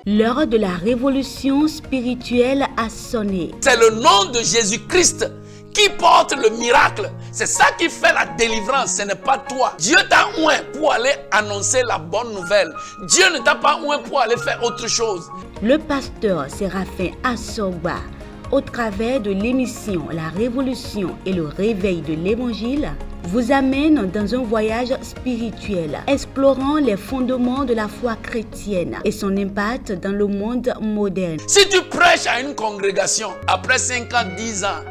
L'heure de la révolution spirituelle a sonné. C'est le nom de Jésus-Christ qui porte le miracle. C'est ça qui fait la délivrance, ce n'est pas toi. Dieu t'a oint pour aller annoncer la bonne nouvelle. Dieu ne t'a pas oint pour aller faire autre chose. Le pasteur Séraphin Assoba, au travers de l'émission La Révolution et le réveil de l'Évangile, vous amène dans un voyage spirituel, explorant les fondements de la foi chrétienne et son impact dans le monde moderne. Si tu prêches à une congrégation, après 5 ans, 10 ans,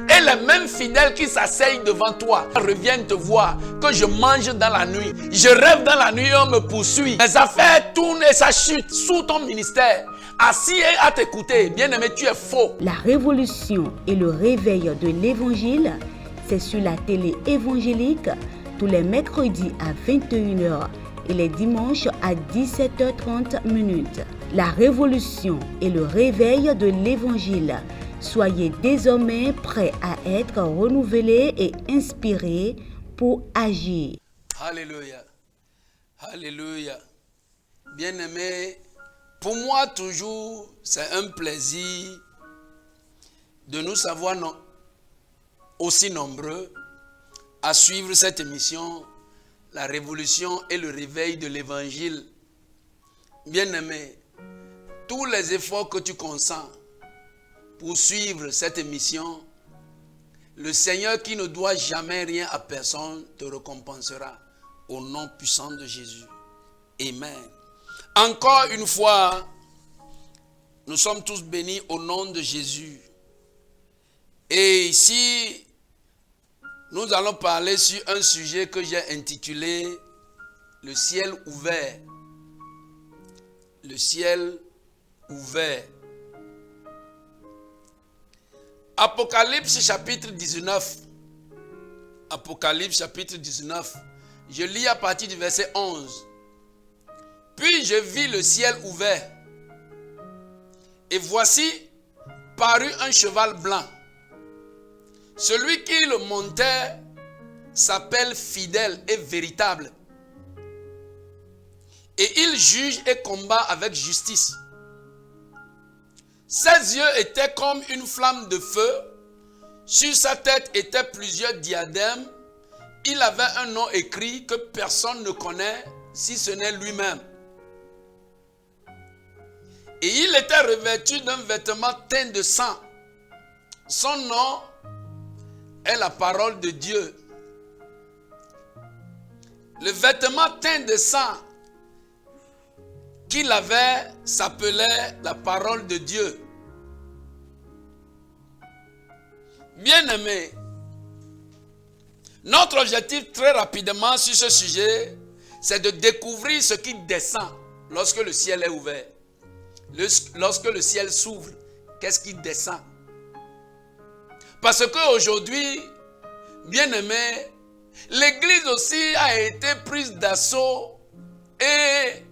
et les mêmes fidèles qui s'asseyent devant toi reviennent te voir, que je mange dans la nuit, je rêve dans la nuit et on me poursuit, mes affaires tournent et ça chute sous ton ministère, assis et à t'écouter, bien-aimé, tu es faux. La révolution et le réveil de l'Évangile, c'est sur la télé évangélique tous les mercredis à 21h et les dimanches à 17h30. La révolution et le réveil de l'Évangile. Soyez désormais prêts à être renouvelés et inspirés pour agir. Alléluia. Alléluia. Bien-aimé, pour moi toujours, c'est un plaisir de nous savoir aussi nombreux à suivre cette émission, la révolution et le réveil de l'évangile. Bien-aimé, tous les efforts que tu consens pour suivre cette émission, le Seigneur qui ne doit jamais rien à personne te récompensera au nom puissant de Jésus. Amen. Encore une fois, nous sommes tous bénis au nom de Jésus. Et ici, nous allons parler sur un sujet que j'ai intitulé « Le ciel ouvert ». Le ciel ouvert. Apocalypse chapitre 19. Apocalypse chapitre 19. Je lis à partir du verset 11. Puis je vis le ciel ouvert. Et voici, parut un cheval blanc. Celui qui le montait s'appelle fidèle et véritable. Et il juge et combat avec justice. Ses yeux étaient comme une flamme de feu. Sur sa tête étaient plusieurs diadèmes. Il avait un nom écrit que personne ne connaît si ce n'est lui-même. Et il était revêtu d'un vêtement teint de sang. Son nom est la parole de Dieu. Le vêtement teint de sang qu'il avait s'appelait la parole de Dieu. Bien-aimés, notre objectif très rapidement sur ce sujet, c'est de découvrir ce qui descend lorsque le ciel est ouvert. Lorsque le ciel s'ouvre, qu'est-ce qui descend? Parce qu'aujourd'hui, bien-aimés, l'Église aussi a été prise d'assaut et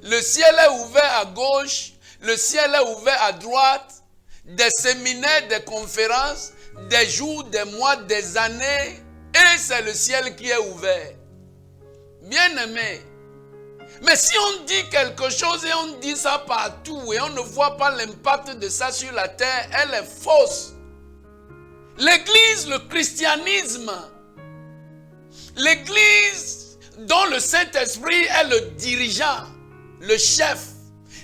le ciel est ouvert à gauche, le ciel est ouvert à droite, des séminaires, des conférences, des jours, des mois, des années, et c'est le ciel qui est ouvert. Bien-aimés, mais si on dit quelque chose et on dit ça partout et on ne voit pas l'impact de ça sur la terre, elle est fausse. L'Église, le christianisme, l'Église dont le Saint-Esprit est le dirigeant, le chef,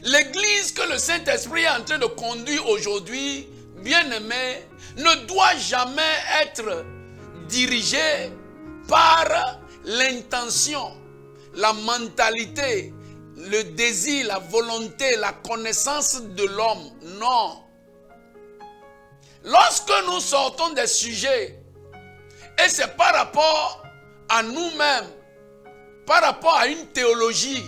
l'Église que le Saint-Esprit est en train de conduire aujourd'hui, bien-aimé, ne doit jamais être dirigée par l'intention, la mentalité, le désir, la volonté, la connaissance de l'homme. Non. Lorsque nous sortons des sujets, et c'est par rapport à nous-mêmes, par rapport à une théologie,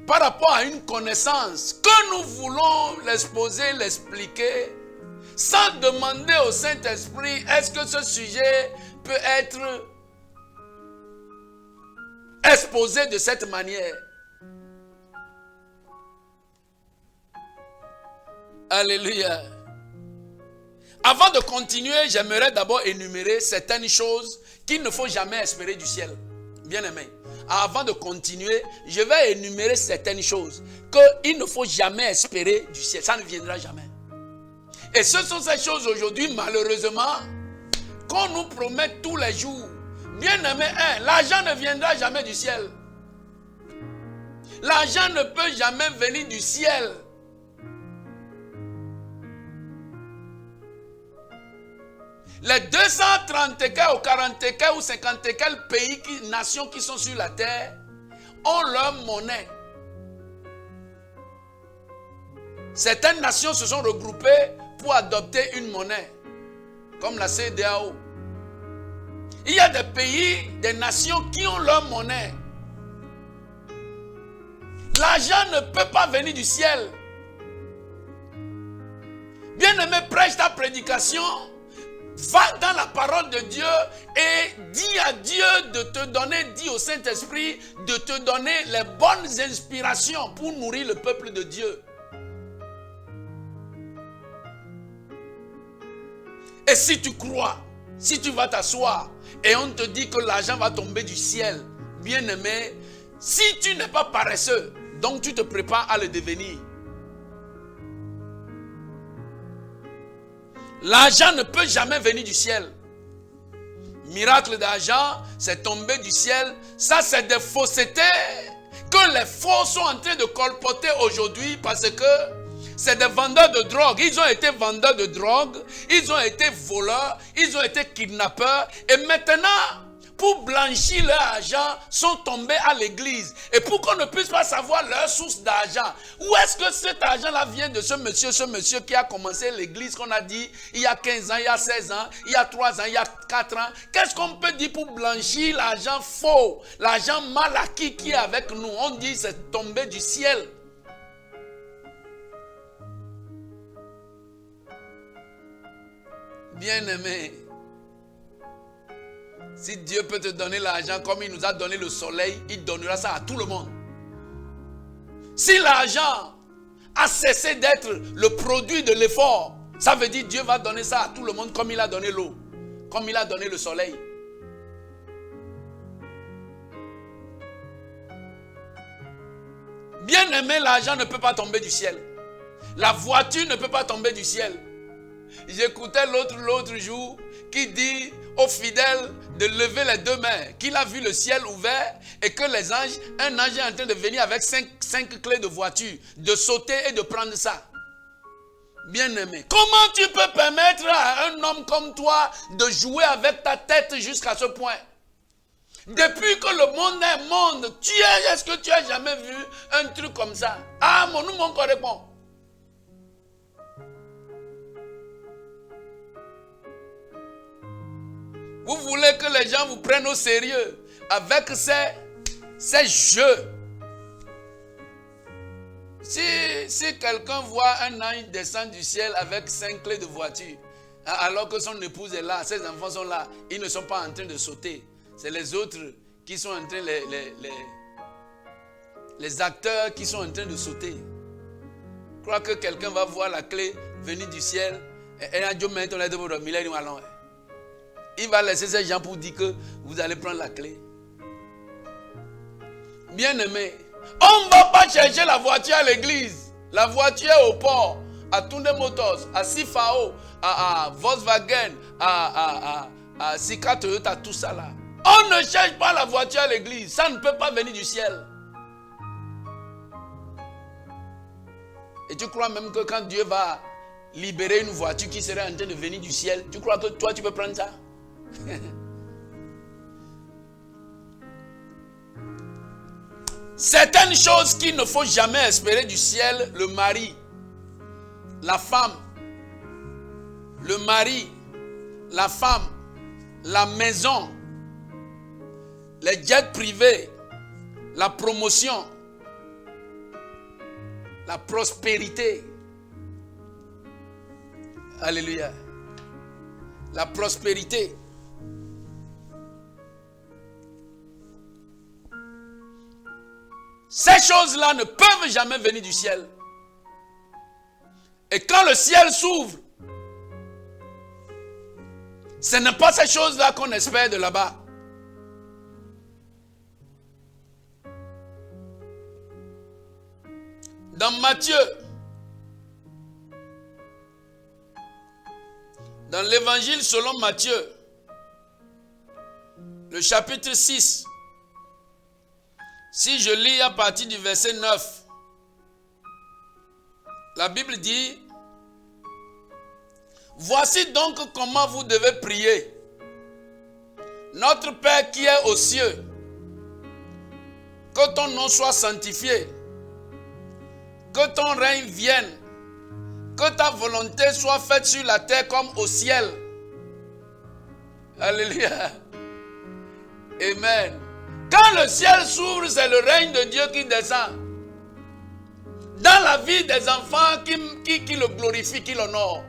par rapport à une connaissance, que nous voulons l'exposer, l'expliquer, sans demander au Saint-Esprit, est-ce que ce sujet peut être exposé de cette manière? Alléluia. Avant de continuer, j'aimerais d'abord énumérer certaines choses qu'il ne faut jamais espérer du ciel. Bien-aimé. avant de continuer, je vais énumérer certaines choses qu'il ne faut jamais espérer du ciel. Ça ne viendra jamais. Et ce sont ces choses aujourd'hui, malheureusement, qu'on nous promet tous les jours. Bien-aimé, l'argent ne viendra jamais du ciel. L'argent ne peut jamais venir du ciel. Les 230 ou 40 ou 50 pays, nations qui sont sur la terre, ont leur monnaie. Certaines nations se sont regroupées pour adopter une monnaie, comme la CEDEAO. Il y a des pays, des nations qui ont leur monnaie. L'argent ne peut pas venir du ciel. Bien-aimé, prêche ta prédication. Va dans la parole de Dieu et dis à Dieu de te donner, dis au Saint-Esprit de te donner les bonnes inspirations pour nourrir le peuple de Dieu. Et si tu crois, si tu vas t'asseoir et on te dit que l'argent va tomber du ciel, bien-aimé, si tu n'es pas paresseux, donc tu te prépares à le devenir. L'argent ne peut jamais venir du ciel. Miracle d'argent, c'est tombé du ciel. Ça, c'est des faussetés que les faux sont en train de colporter aujourd'hui parce que c'est des vendeurs de drogue. Ils ont été vendeurs de drogue, ils ont été voleurs, ils ont été kidnappeurs. Et maintenant, pour blanchir leur argent, sont tombés à l'église. Et pour qu'on ne puisse pas savoir leur source d'argent, où est-ce que cet argent-là vient de ce monsieur qui a commencé l'église, qu'on a dit il y a 15 ans, il y a 16 ans, il y a 3 ans, il y a 4 ans. Qu'est-ce qu'on peut dire pour blanchir l'argent faux, l'argent mal acquis qui est avec nous? On dit c'est tombé du ciel. Bien-aimé, si Dieu peut te donner l'argent comme il nous a donné le soleil, il donnera ça à tout le monde. Si l'argent a cessé d'être le produit de l'effort, ça veut dire Dieu va donner ça à tout le monde comme il a donné l'eau, comme il a donné le soleil. Bien-aimé, l'argent ne peut pas tomber du ciel. La voiture ne peut pas tomber du ciel. J'écoutais l'autre jour qui dit aux fidèles de lever les deux mains, qu'il a vu le ciel ouvert et que les anges, un ange est en train de venir avec 5 clés de voiture, de sauter et de prendre ça. Bien-aimé, comment tu peux permettre à un homme comme toi de jouer avec ta tête jusqu'à ce point? Depuis que le monde est monde, est-ce que tu as jamais vu un truc comme ça? Ah, mon correspond. Vous voulez que les gens vous prennent au sérieux avec ces jeux. Si quelqu'un voit un ange descendre du ciel avec 5 clés de voiture, alors que son épouse est là, ses enfants sont là, ils ne sont pas en train de sauter. C'est les autres qui sont en train, les acteurs qui sont en train de sauter. Je crois que quelqu'un va voir la clé venir du ciel. Il va laisser ces gens pour dire que vous allez prendre la clé. Bien-aimé, on ne va pas chercher la voiture à l'église. La voiture est au port, à Tunde Motors, à Sifao, à Volkswagen, à Sika Toyota, tout ça là. On ne cherche pas la voiture à l'église. Ça ne peut pas venir du ciel. Et tu crois même que quand Dieu va libérer une voiture qui serait en train de venir du ciel, tu crois que toi tu peux prendre ça? Certaines choses qu'il ne faut jamais espérer du ciel: le mari, la femme, le mari, la femme, la maison, les jets privés, la promotion, la prospérité. Alléluia. La prospérité. Ces choses-là ne peuvent jamais venir du ciel. Et quand le ciel s'ouvre, ce n'est pas ces choses-là qu'on espère de là-bas. Dans Matthieu, dans l'évangile selon Matthieu, le chapitre 6, si je lis à partir du verset 9, la Bible dit, « Voici donc comment vous devez prier. Notre Père qui est aux cieux, que ton nom soit sanctifié, que ton règne vienne, que ta volonté soit faite sur la terre comme au ciel. » Alléluia. Amen. Quand le ciel s'ouvre, c'est le règne de Dieu qui descend. Dans la vie des enfants qui le glorifient, qui l'honorent.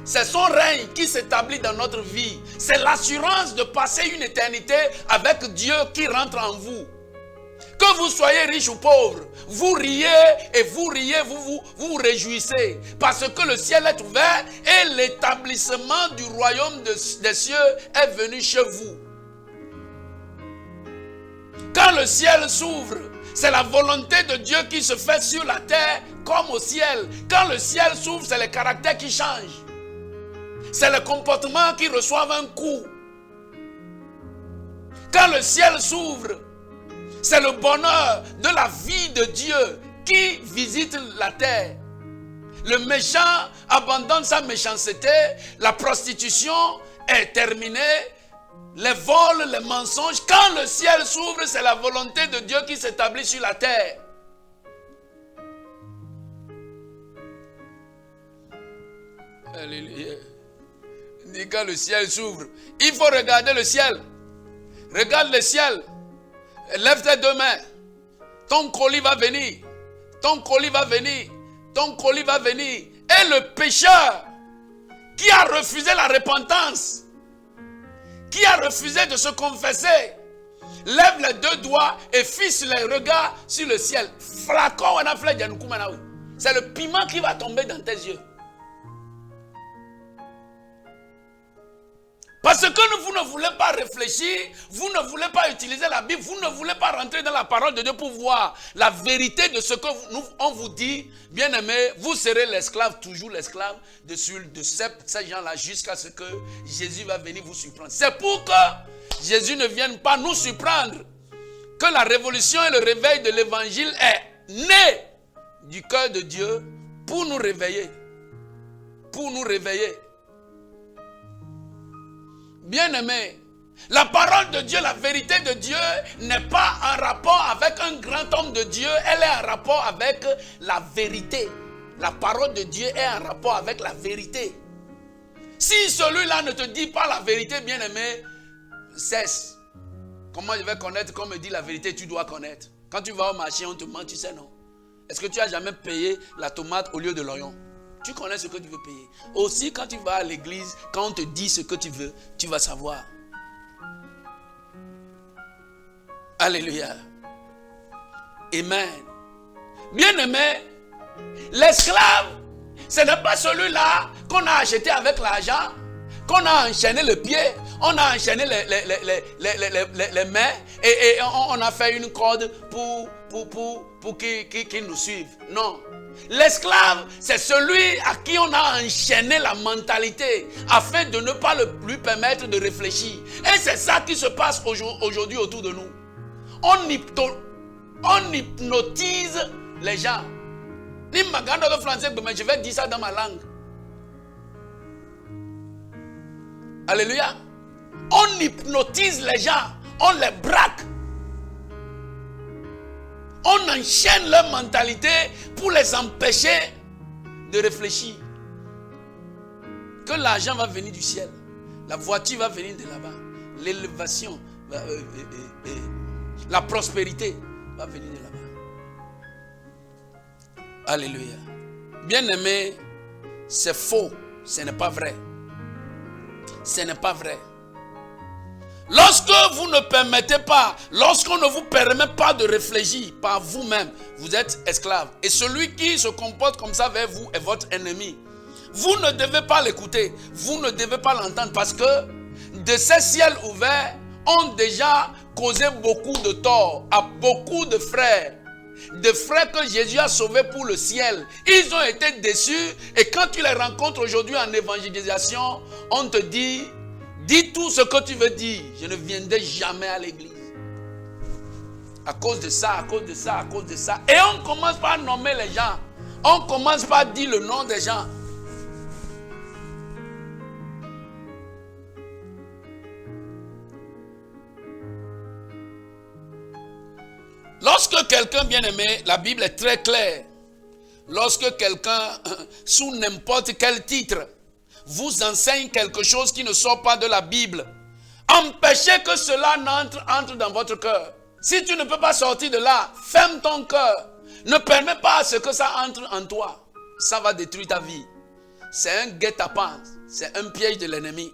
C'est son règne qui s'établit dans notre vie. C'est l'assurance de passer une éternité avec Dieu qui rentre en vous. Que vous soyez riche ou pauvre, vous riez et vous vous réjouissez. Parce que le ciel est ouvert et l'établissement du royaume des cieux est venu chez vous. Quand le ciel s'ouvre, c'est la volonté de Dieu qui se fait sur la terre comme au ciel. Quand le ciel s'ouvre, c'est les caractères qui changent. C'est le comportement qui reçoivent un coup. Quand le ciel s'ouvre, c'est le bonheur de la vie de Dieu qui visite la terre. Le méchant abandonne sa méchanceté, la prostitution est terminée, les vols, les mensonges. Quand le ciel s'ouvre, c'est la volonté de Dieu qui s'établit sur la terre. Alléluia. Dit quand le ciel s'ouvre, il faut regarder le ciel. Regarde le ciel. Lève tes deux mains. Ton colis va venir. Ton colis va venir. Ton colis va venir. Et le pécheur qui a refusé la repentance, qui a refusé de se confesser, lève les deux doigts et fixe les regards sur le ciel. C'est le piment qui va tomber dans tes yeux. Parce que vous ne voulez pas réfléchir, vous ne voulez pas utiliser la Bible, vous ne voulez pas rentrer dans la parole de Dieu pour voir la vérité de ce que on vous dit. Bien aimé, vous serez l'esclave, toujours l'esclave de ces gens-là jusqu'à ce que Jésus va venir vous surprendre. C'est pour que Jésus ne vienne pas nous surprendre que la révolution et le réveil de l'évangile est né du cœur de Dieu pour nous réveiller. Pour nous réveiller. Bien-aimé, la parole de Dieu, la vérité de Dieu n'est pas en rapport avec un grand homme de Dieu, elle est en rapport avec la vérité. La parole de Dieu est en rapport avec la vérité. Si celui-là ne te dit pas la vérité, bien-aimé, cesse. Comment je vais connaître? Comme me dit la vérité, tu dois connaître. Quand tu vas au marché, on te ment, tu sais non. Est-ce que tu as jamais payé la tomate au lieu de l'oignon? Tu connais ce que tu veux payer. Aussi, quand tu vas à l'église, quand on te dit ce que tu veux, tu vas savoir. Alléluia. Amen. Bien-aimé, l'esclave, ce n'est pas celui-là qu'on a acheté avec l'argent, qu'on a enchaîné le pied, on a enchaîné les mains et on a fait une corde pour qu'il nous suive. Non. L'esclave, c'est celui à qui on a enchaîné la mentalité afin de ne pas lui permettre de réfléchir. Et c'est ça qui se passe aujourd'hui autour de nous. On hypnotise les gens. Je vais dire ça dans ma langue. Alléluia. On hypnotise les gens. On les braque. On enchaîne leur mentalité pour les empêcher de réfléchir. Que l'argent va venir du ciel. La voiture va venir de là-bas. L'élévation, la prospérité va venir de là-bas. Alléluia. Bien-aimé, c'est faux. Ce n'est pas vrai. Ce n'est pas vrai. Lorsque vous ne permettez pas, lorsqu'on ne vous permet pas de réfléchir par vous-même, vous êtes esclave. Et celui qui se comporte comme ça vers vous est votre ennemi. Vous ne devez pas l'écouter, vous ne devez pas l'entendre parce que de ces ciels ouverts ont déjà causé beaucoup de tort à beaucoup de frères. des frères que Jésus a sauvés pour le ciel. Ils ont été déçus et quand tu les rencontres aujourd'hui en évangélisation, on te dit, dis tout ce que tu veux dire. Je ne viendrai jamais à l'église. À cause de ça, à cause de ça, à cause de ça. Et on commence par nommer les gens. On commence par dire le nom des gens. Lorsque quelqu'un, bien aimé, la Bible est très claire. Lorsque quelqu'un, sous n'importe quel titre, vous enseigne quelque chose qui ne sort pas de la Bible, empêchez que cela entre dans votre cœur. Si tu ne peux pas sortir de là, ferme ton cœur. Ne permets pas à ce que ça entre en toi. Ça va détruire ta vie. C'est un guet-apens. C'est un piège de l'ennemi.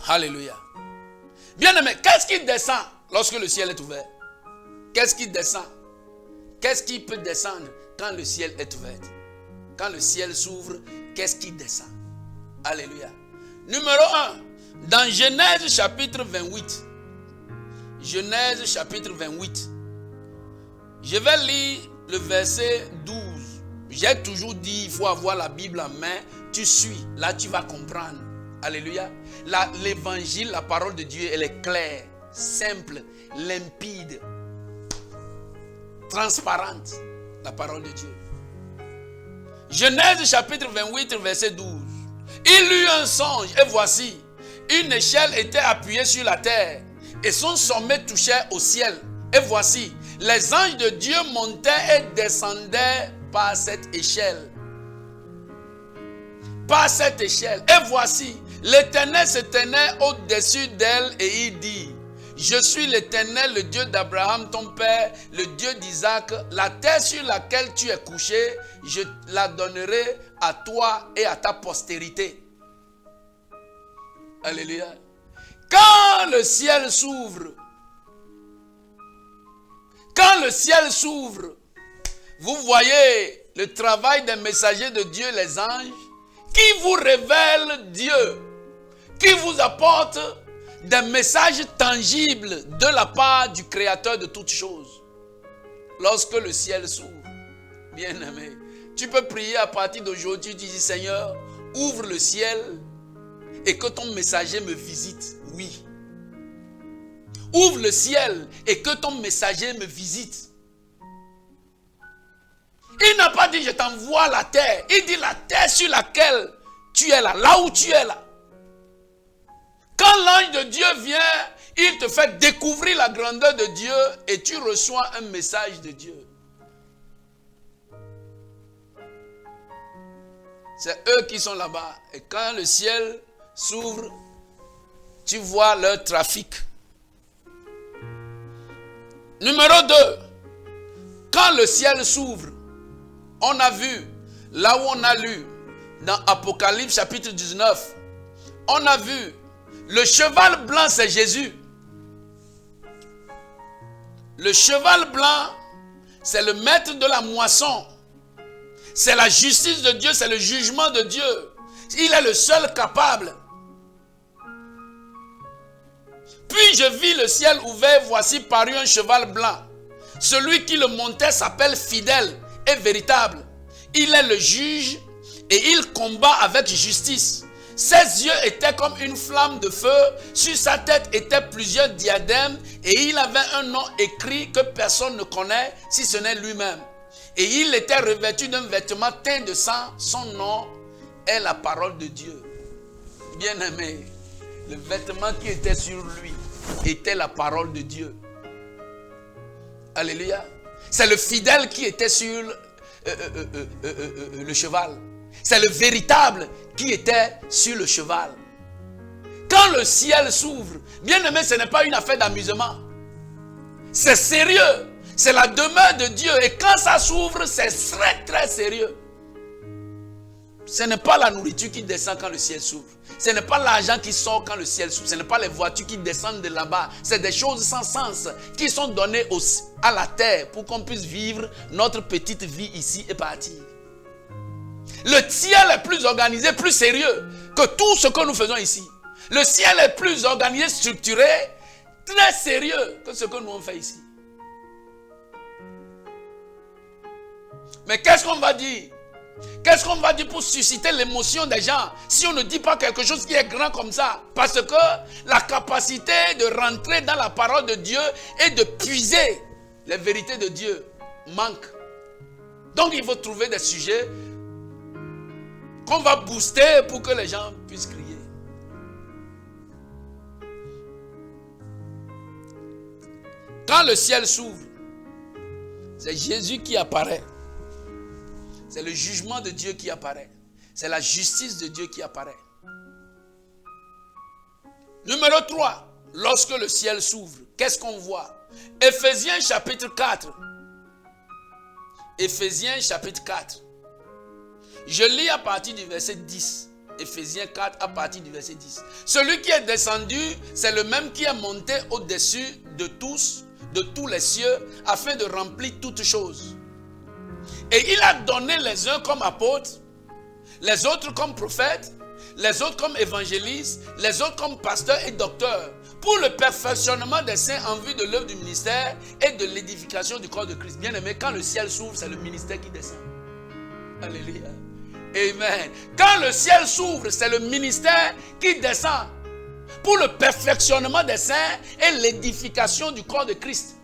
Alléluia. Bien-aimé, qu'est-ce qui descend lorsque le ciel est ouvert? Qu'est-ce qui descend? Qu'est-ce qui peut descendre quand le ciel est ouvert? Quand le ciel s'ouvre, qu'est-ce qui descend? Alléluia. Numéro 1, dans Genèse chapitre 28. Genèse chapitre 28. Je vais lire le verset 12. J'ai toujours dit, il faut avoir la Bible en main. Tu suis, là tu vas comprendre. Alléluia. L'évangile, la parole de Dieu, elle est claire, simple, limpide, transparente. La parole de Dieu. Genèse chapitre 28, verset 12. Il eut un songe et voici, une échelle était appuyée sur la terre et son sommet touchait au ciel. Et voici, les anges de Dieu montaient et descendaient par cette échelle. Par cette échelle. Et voici, l'Éternel se tenait au-dessus d'elle et il dit, je suis l'Éternel, le Dieu d'Abraham, ton père, le Dieu d'Isaac. La terre sur laquelle tu es couché, je la donnerai à toi et à ta postérité. Alléluia. Quand le ciel s'ouvre, vous voyez le travail des messagers de Dieu, les anges, qui vous révèlent Dieu, qui vous apportent des messages tangibles de la part du Créateur de toutes choses. Lorsque le ciel s'ouvre, bien-aimé, tu peux prier à partir d'aujourd'hui, tu dis Seigneur, ouvre le ciel et que ton messager me visite. Oui. Ouvre le ciel et que ton messager me visite. Il n'a pas dit je t'envoie la terre. Il dit la terre sur laquelle tu es là où tu es là. Quand l'ange de Dieu vient, il te fait découvrir la grandeur de Dieu et tu reçois un message de Dieu. C'est eux qui sont là-bas. Et quand le ciel s'ouvre, tu vois leur trafic. Numéro 2. Quand le ciel s'ouvre, on a vu, là où on a lu, dans Apocalypse chapitre 19, on a vu, le cheval blanc c'est Jésus. Le cheval blanc, c'est le maître de la moisson. C'est la justice de Dieu, c'est le jugement de Dieu. Il est le seul capable. Puis je vis le ciel ouvert, voici parut un cheval blanc. Celui qui le montait s'appelle fidèle et véritable. Il est le juge et il combat avec justice. Ses yeux étaient comme une flamme de feu, sur sa tête étaient plusieurs diadèmes et il avait un nom écrit que personne ne connaît si ce n'est lui-même. Et il était revêtu d'un vêtement teint de sang, son nom est la parole de Dieu. Bien-aimé, le vêtement qui était sur lui était la parole de Dieu. Alléluia. C'est le fidèle qui était sur le cheval. C'est le véritable qui était sur le cheval. Quand le ciel s'ouvre, bien aimé, ce n'est pas une affaire d'amusement. C'est sérieux. C'est la demeure de Dieu. Et quand ça s'ouvre, c'est très très sérieux. Ce n'est pas la nourriture qui descend quand le ciel s'ouvre. Ce n'est pas l'argent qui sort quand le ciel s'ouvre. Ce n'est pas les voitures qui descendent de là-bas. C'est des choses sans sens qui sont données à la terre pour qu'on puisse vivre notre petite vie ici et partir. Le ciel est plus organisé, plus sérieux que tout ce que nous faisons ici. Le ciel est plus organisé, structuré, très sérieux que ce que nous on fait ici. Mais qu'est-ce qu'on va dire? Qu'est-ce qu'on va dire pour susciter l'émotion des gens si on ne dit pas quelque chose qui est grand comme ça? Parce que la capacité de rentrer dans la parole de Dieu et de puiser les vérités de Dieu manque. Donc il faut trouver des sujets qu'on va booster pour que les gens puissent crier. Quand le ciel s'ouvre, c'est Jésus qui apparaît. C'est le jugement de Dieu qui apparaît. C'est la justice de Dieu qui apparaît. Numéro 3, lorsque le ciel s'ouvre, qu'est-ce qu'on voit? Éphésiens chapitre 4. Éphésiens chapitre 4. Je lis à partir du verset 10. Éphésiens 4 à partir du verset 10. Celui qui est descendu, c'est le même qui est monté au-dessus de tous les cieux, afin de remplir toutes choses. Et il a donné les uns comme apôtres, les autres comme prophètes, les autres comme évangélistes, les autres comme pasteurs et docteurs, pour le perfectionnement des saints en vue de l'œuvre du ministère et de l'édification du corps de Christ. Bien aimé, quand le ciel s'ouvre, c'est le ministère qui descend. Alléluia. Amen. Quand le ciel s'ouvre, c'est le ministère qui descend pour le perfectionnement des saints et l'édification du corps de Christ.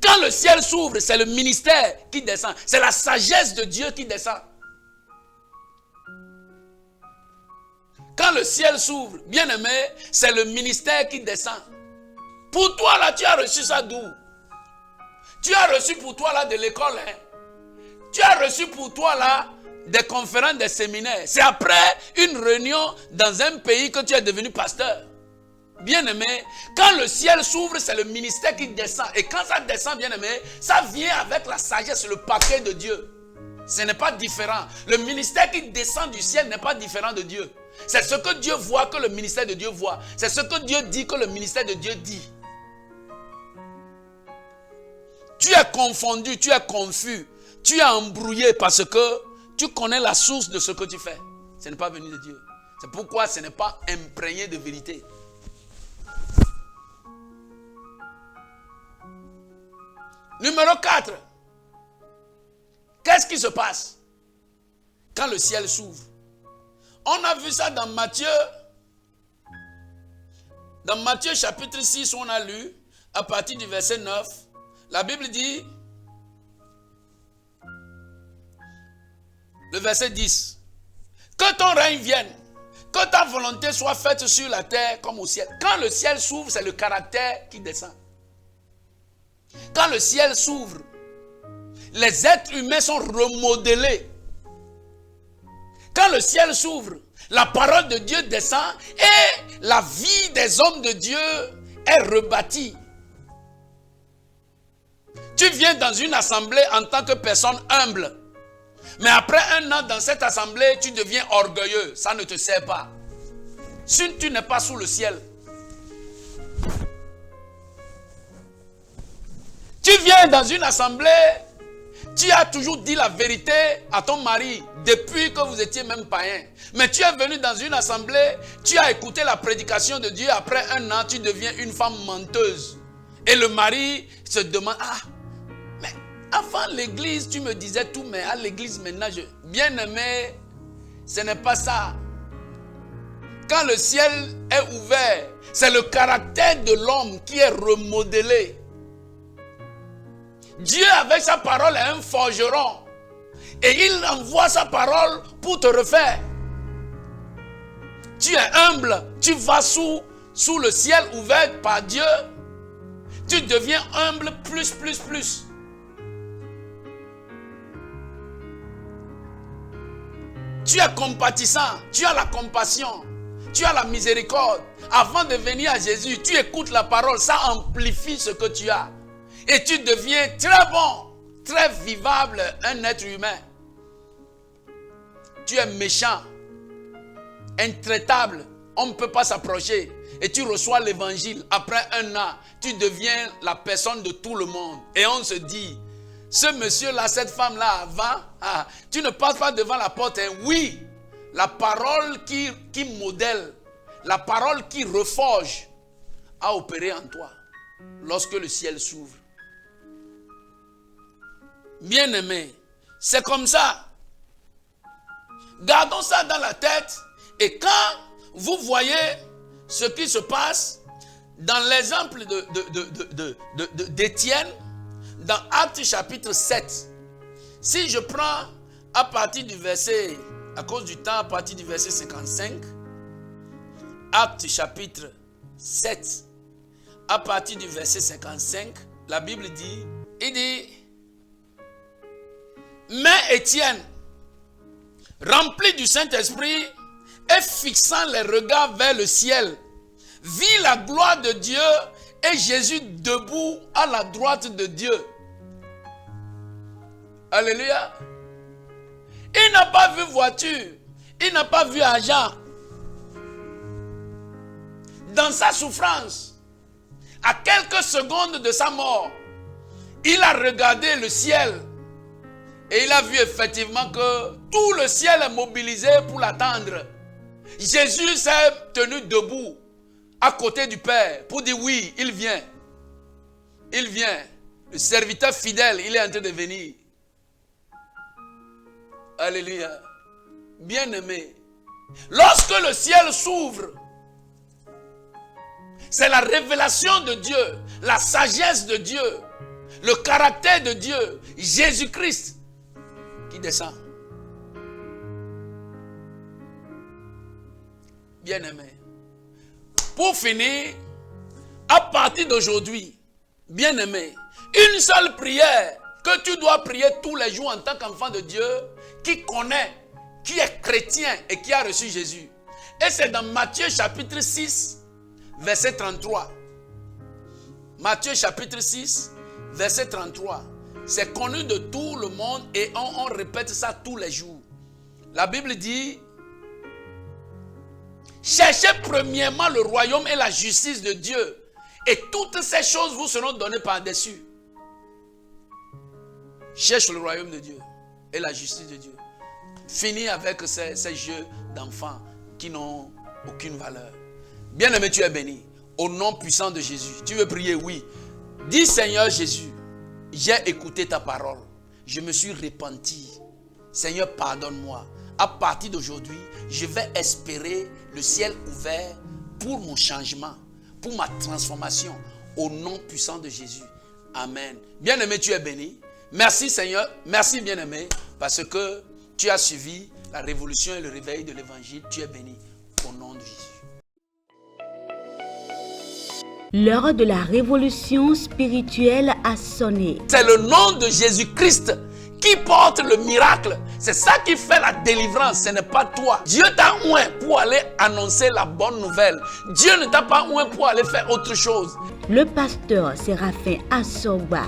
Quand le ciel s'ouvre, c'est le ministère qui descend. C'est la sagesse de Dieu qui descend. Quand le ciel s'ouvre, bien aimé, c'est le ministère qui descend. Pour toi là, tu as reçu ça d'où? Tu as reçu pour toi là de l'école. Hein? Tu as reçu pour toi là des conférences, des séminaires. C'est après une réunion dans un pays que tu es devenu pasteur. Bien aimé, quand le ciel s'ouvre, c'est le ministère qui descend. Et quand ça descend, bien aimé, ça vient avec la sagesse, le paquet de Dieu. Ce n'est pas différent. Le ministère qui descend du ciel n'est pas différent de Dieu. C'est ce que Dieu voit que le ministère de Dieu voit. C'est ce que Dieu dit que le ministère de Dieu dit. Tu es confondu, tu es confus, tu es embrouillé parce que tu connais la source de ce que tu fais. Ce n'est pas venu de Dieu. C'est pourquoi ce n'est pas imprégné de vérité. Numéro 4. Qu'est-ce qui se passe quand le ciel s'ouvre? On a vu ça dans Matthieu. Dans Matthieu chapitre 6, on a lu à partir du verset 9. La Bible dit, le verset 10, que ton règne vienne, que ta volonté soit faite sur la terre comme au ciel. Quand le ciel s'ouvre, c'est le caractère qui descend. Quand le ciel s'ouvre, les êtres humains sont remodelés. Quand le ciel s'ouvre, la parole de Dieu descend et la vie des hommes de Dieu est rebâtie. Tu viens dans une assemblée en tant que personne humble. Mais après un an dans cette assemblée, tu deviens orgueilleux. Ça ne te sert pas. Si tu n'es pas sous le ciel. Tu viens dans une assemblée, tu as toujours dit la vérité à ton mari depuis que vous étiez même païen. Mais tu es venu dans une assemblée, tu as écouté la prédication de Dieu, après un an, tu deviens une femme menteuse. Et le mari se demande, mais avant l'église, tu me disais tout, mais à l'église maintenant, bien aimé, ce n'est pas ça. Quand le ciel est ouvert, c'est le caractère de l'homme qui est remodelé. Dieu avec sa parole est un forgeron. Et il envoie sa parole pour te refaire. Tu es humble, tu vas sous le ciel ouvert par Dieu. Tu deviens humble plus. Tu es compatissant, tu as la compassion, tu as la miséricorde. Avant de venir à Jésus, tu écoutes la parole, ça amplifie ce que tu as. Et tu deviens très bon, très vivable, un être humain. Tu es méchant, intraitable, on ne peut pas s'approcher. Et tu reçois l'évangile. Après un an, tu deviens la personne de tout le monde. Et on se dit, ce monsieur-là, cette femme-là, avant, tu ne passes pas devant la porte. Hein. Oui, la parole qui modèle, la parole qui reforge, a opéré en toi lorsque le ciel s'ouvre. Bien-aimés, c'est comme ça. Gardons ça dans la tête. Et quand vous voyez ce qui se passe dans l'exemple d'Étienne, dans Actes chapitre 7, si je prends à partir du verset, à cause du temps, à partir du verset 55, Actes chapitre 7, à partir du verset 55, la Bible dit, il dit, mais Étienne, rempli du Saint-Esprit et fixant les regards vers le ciel, vit la gloire de Dieu et Jésus debout à la droite de Dieu. Alléluia. Il n'a pas vu voiture, il n'a pas vu argent. Dans sa souffrance, à quelques secondes de sa mort, il a regardé le ciel et il a vu effectivement que tout le ciel est mobilisé pour l'attendre. Jésus s'est tenu debout à côté du Père pour dire oui, il vient. Il vient. Le serviteur fidèle, il est en train de venir. Alléluia. Bien-aimé, lorsque le ciel s'ouvre, c'est la révélation de Dieu, la sagesse de Dieu, le caractère de Dieu, Jésus-Christ, qui descend. Bien-aimé, pour finir, à partir d'aujourd'hui, bien-aimé, une seule prière que tu dois prier tous les jours en tant qu'enfant de Dieu, qui connaît, qui est chrétien et qui a reçu Jésus. Et c'est dans Matthieu chapitre 6, verset 33. Matthieu chapitre 6, verset 33. C'est connu de tout le monde et on répète ça tous les jours. La Bible dit, cherchez premièrement le royaume et la justice de Dieu, et toutes ces choses vous seront données par-dessus. Cherche le royaume de Dieu et la justice de Dieu. Finis avec ces jeux d'enfants qui n'ont aucune valeur. Bien-aimé, tu es béni. Au nom puissant de Jésus. Tu veux prier? Oui. Dis, Seigneur Jésus, j'ai écouté ta parole. Je me suis repenti. Seigneur, pardonne-moi. À partir d'aujourd'hui, je vais espérer le ciel ouvert pour mon changement, pour ma transformation. Au nom puissant de Jésus. Amen. Bien-aimé, tu es béni. Merci Seigneur. Merci bien-aimé. Parce que tu as suivi la révolution et le réveil de l'évangile. Tu es béni. Au nom de Jésus. L'heure de la révolution spirituelle a sonné. C'est le nom de Jésus-Christ qui porte le miracle. C'est ça qui fait la délivrance. Ce n'est pas toi. Dieu t'a oint pour aller annoncer la bonne nouvelle. Dieu ne t'a pas oint pour aller faire autre chose. Le pasteur Séraphin Assorba,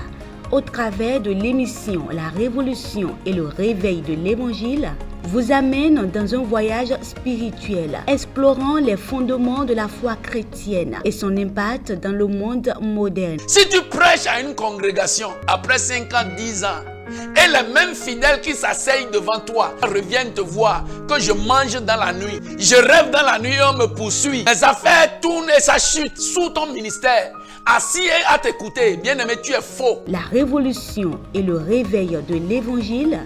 au travers de l'émission La Révolution et le Réveil de l'Évangile, vous amène dans un voyage spirituel, explorant les fondements de la foi chrétienne et son impact dans le monde moderne. Si tu prêches à une congrégation, après 5 ans, 10 ans, et les mêmes fidèles qui s'asseyent devant toi reviennent te voir, que je mange dans la nuit, je rêve dans la nuit et on me poursuit, mes affaires tournent et ça chute sous ton ministère, assis et à t'écouter, bien-aimé, tu es faux. La révolution et le réveil de l'Évangile,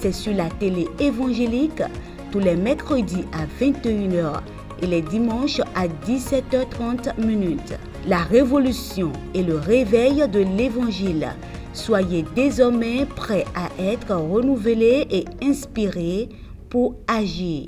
c'est sur la télé évangélique tous les mercredis à 21h et les dimanches à 17h30 minutes. La révolution et le réveil de l'Évangile. Soyez désormais prêts à être renouvelés et inspirés pour agir.